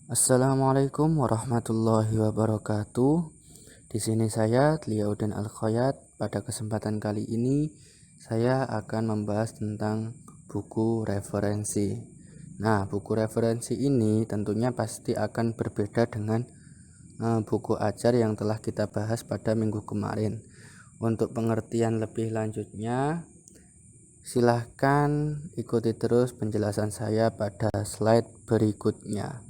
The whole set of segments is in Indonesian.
Assalamualaikum warahmatullahi wabarakatuh. Di sini saya Tliauddin Al-Khoyat. Pada kesempatan kali ini saya akan membahas tentang buku referensi. Nah, buku referensi ini tentunya pasti akan berbeda dengan buku ajar yang telah kita bahas pada minggu kemarin. Untuk pengertian lebih lanjutnya, silahkan ikuti terus penjelasan saya pada slide berikutnya.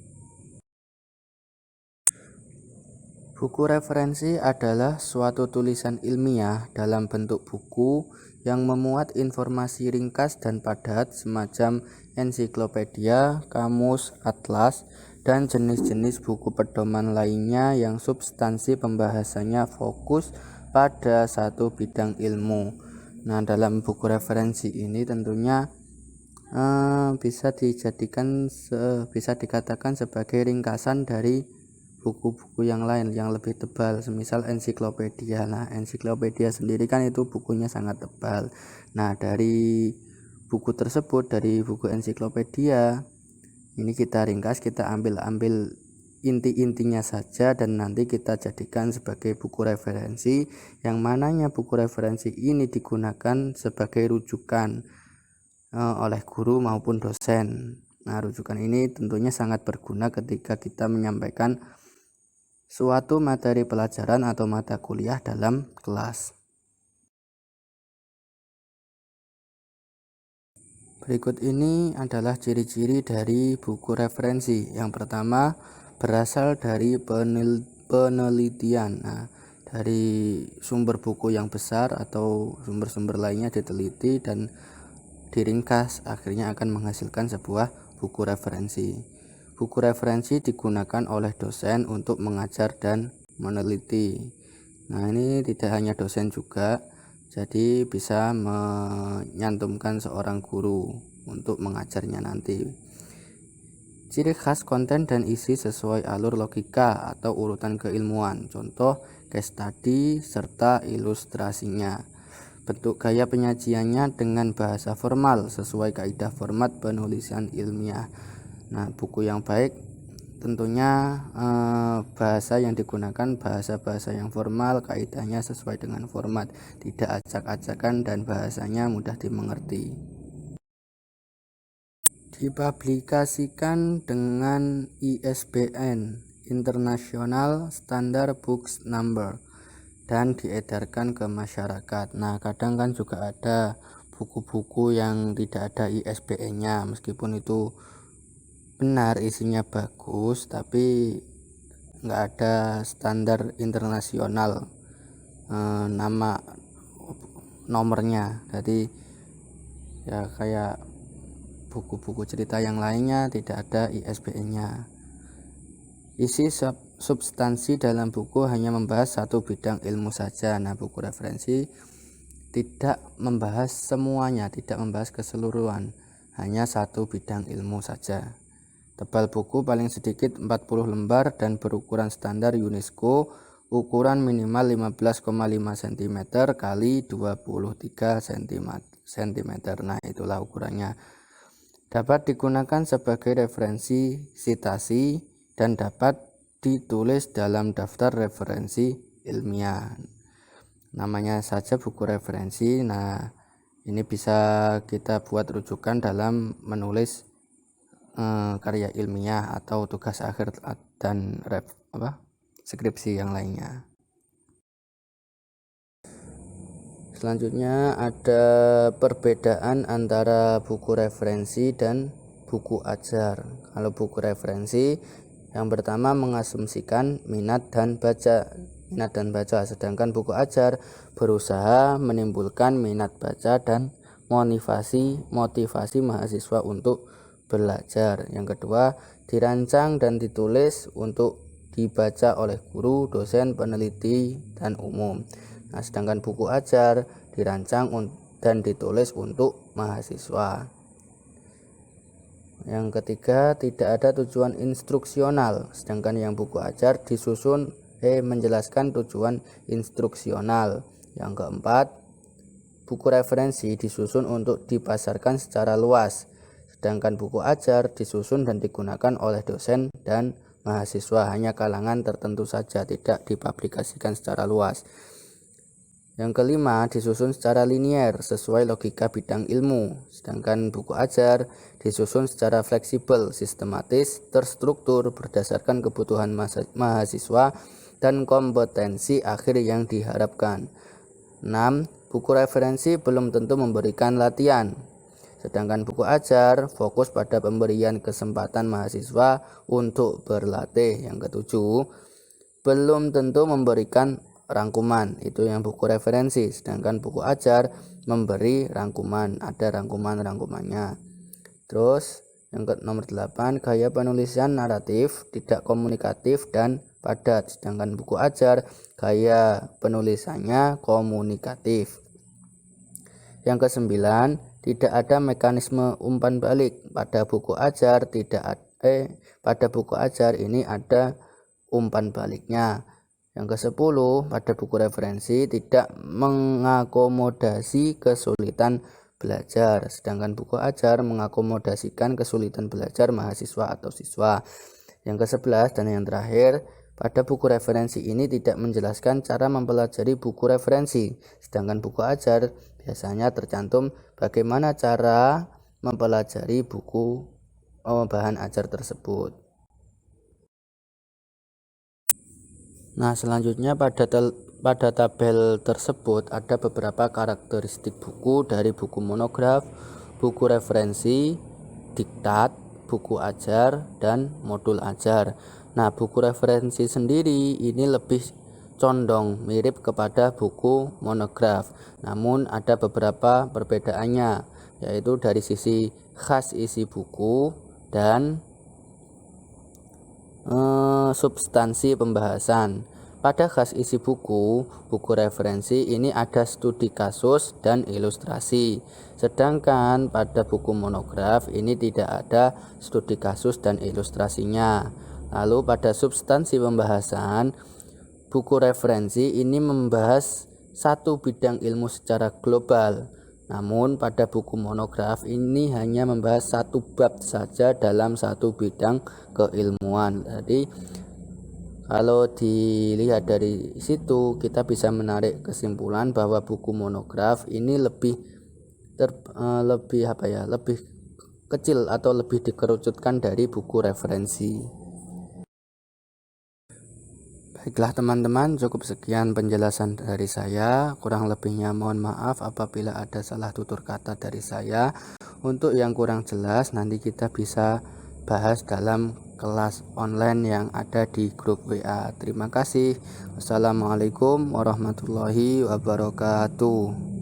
Buku referensi adalah suatu tulisan ilmiah dalam bentuk buku yang memuat informasi ringkas dan padat semacam ensiklopedia, kamus, atlas, dan jenis-jenis buku pedoman lainnya yang substansi pembahasannya fokus pada satu bidang ilmu. Nah, dalam buku referensi ini tentunya bisa dikatakan sebagai ringkasan dari buku-buku yang lain yang lebih tebal, semisal ensiklopedia. Nah, ensiklopedia sendiri kan itu bukunya sangat tebal. Nah, dari buku tersebut, dari buku ensiklopedia ini kita ringkas, kita ambil inti-intinya saja dan nanti kita jadikan sebagai buku referensi, yang mananya buku referensi ini digunakan sebagai rujukan oleh guru maupun dosen. Nah, rujukan ini tentunya sangat berguna ketika kita menyampaikan suatu materi pelajaran atau mata kuliah dalam kelas. Berikut ini adalah ciri-ciri dari buku referensi. Yang pertama, berasal dari penelitian. Nah, dari sumber buku yang besar atau sumber-sumber lainnya diteliti dan diringkas, akhirnya akan menghasilkan sebuah buku referensi. Buku referensi digunakan oleh dosen untuk mengajar dan meneliti. Nah, ini tidak hanya dosen juga, jadi bisa menyantumkan seorang guru untuk mengajarnya nanti. Ciri khas konten dan isi sesuai alur logika atau urutan keilmuan, contoh case study serta ilustrasinya. Bentuk gaya penyajiannya dengan bahasa formal sesuai kaidah format penulisan ilmiah. Nah, buku yang baik tentunya bahasa yang digunakan bahasa-bahasa yang formal, kaidahnya sesuai dengan format, tidak acak-acakan dan bahasanya mudah dimengerti. Dipublikasikan dengan ISBN International Standard Books Number dan diedarkan ke masyarakat. Nah, kadang kan juga ada buku-buku yang tidak ada ISBN-nya, meskipun itu benar isinya bagus tapi nggak ada standar internasional nama nomornya. Jadi ya kayak buku-buku cerita yang lainnya tidak ada ISBN-nya. Isi substansi dalam buku hanya membahas satu bidang ilmu saja. Nah, buku referensi tidak membahas semuanya, tidak membahas keseluruhan, hanya satu bidang ilmu saja. Tebal buku paling sedikit 40 lembar dan berukuran standar UNESCO, ukuran minimal 15,5 cm kali 23 cm. Nah, itulah ukurannya. Dapat digunakan sebagai referensi citasi dan dapat ditulis dalam daftar referensi ilmiah. Namanya saja buku referensi. Nah, ini bisa kita buat rujukan dalam menulis karya ilmiah atau tugas akhir dan skripsi yang lainnya. Selanjutnya ada perbedaan antara buku referensi dan buku ajar. Kalau buku referensi yang pertama mengasumsikan minat dan baca, sedangkan buku ajar berusaha menimbulkan minat baca dan motivasi mahasiswa untuk belajar. Yang kedua, dirancang dan ditulis untuk dibaca oleh guru, dosen, peneliti, dan umum. Nah, sedangkan buku ajar dirancang dan ditulis untuk mahasiswa. Yang ketiga, tidak ada tujuan instruksional, sedangkan yang buku ajar disusun menjelaskan tujuan instruksional. Yang keempat, buku referensi disusun untuk dipasarkan secara luas, sedangkan buku ajar disusun dan digunakan oleh dosen dan mahasiswa, hanya kalangan tertentu saja, tidak dipublikasikan secara luas. Yang kelima, disusun secara linier sesuai logika bidang ilmu, sedangkan buku ajar disusun secara fleksibel, sistematis, terstruktur berdasarkan kebutuhan mahasiswa dan kompetensi akhir yang diharapkan. 6. Buku referensi belum tentu memberikan latihan, sedangkan buku ajar fokus pada pemberian kesempatan mahasiswa untuk berlatih. Yang ketujuh, belum tentu memberikan rangkuman, itu yang buku referensi, sedangkan buku ajar memberi rangkuman, ada rangkumannya. Terus yang nomor 8, gaya penulisan naratif, tidak komunikatif dan padat, sedangkan buku ajar gaya penulisannya komunikatif. Yang ke-9, tidak ada mekanisme umpan balik. Pada buku ajar pada buku ajar ini ada umpan baliknya. Yang ke-10, pada buku referensi tidak mengakomodasi kesulitan belajar, sedangkan buku ajar mengakomodasikan kesulitan belajar mahasiswa atau siswa. Yang ke-11 dan yang terakhir, pada buku referensi ini tidak menjelaskan cara mempelajari buku referensi, sedangkan buku ajar biasanya tercantum bagaimana cara mempelajari buku bahan ajar tersebut. Nah, selanjutnya pada tabel tersebut ada beberapa karakteristik buku dari buku monograf, buku referensi, diktat, buku ajar, dan modul ajar. Nah, buku referensi sendiri ini lebih condong mirip kepada buku monograf, namun ada beberapa perbedaannya, yaitu dari sisi khas isi buku dan substansi pembahasan. Pada khas isi buku referensi ini ada studi kasus dan ilustrasi, sedangkan pada buku monograf ini tidak ada studi kasus dan ilustrasinya. Lalu pada substansi pembahasan, buku referensi ini membahas satu bidang ilmu secara global, namun pada buku monograf ini hanya membahas satu bab saja dalam satu bidang keilmuan. Jadi kalau dilihat dari situ kita bisa menarik kesimpulan bahwa buku monograf ini lebih kecil atau lebih dikerucutkan dari buku referensi. Baiklah teman-teman, cukup sekian penjelasan dari saya. Kurang lebihnya mohon maaf apabila ada salah tutur kata dari saya. Untuk yang kurang jelas nanti kita bisa bahas dalam kelas online yang ada di grup WA. Terima kasih. Wassalamualaikum warahmatullahi wabarakatuh.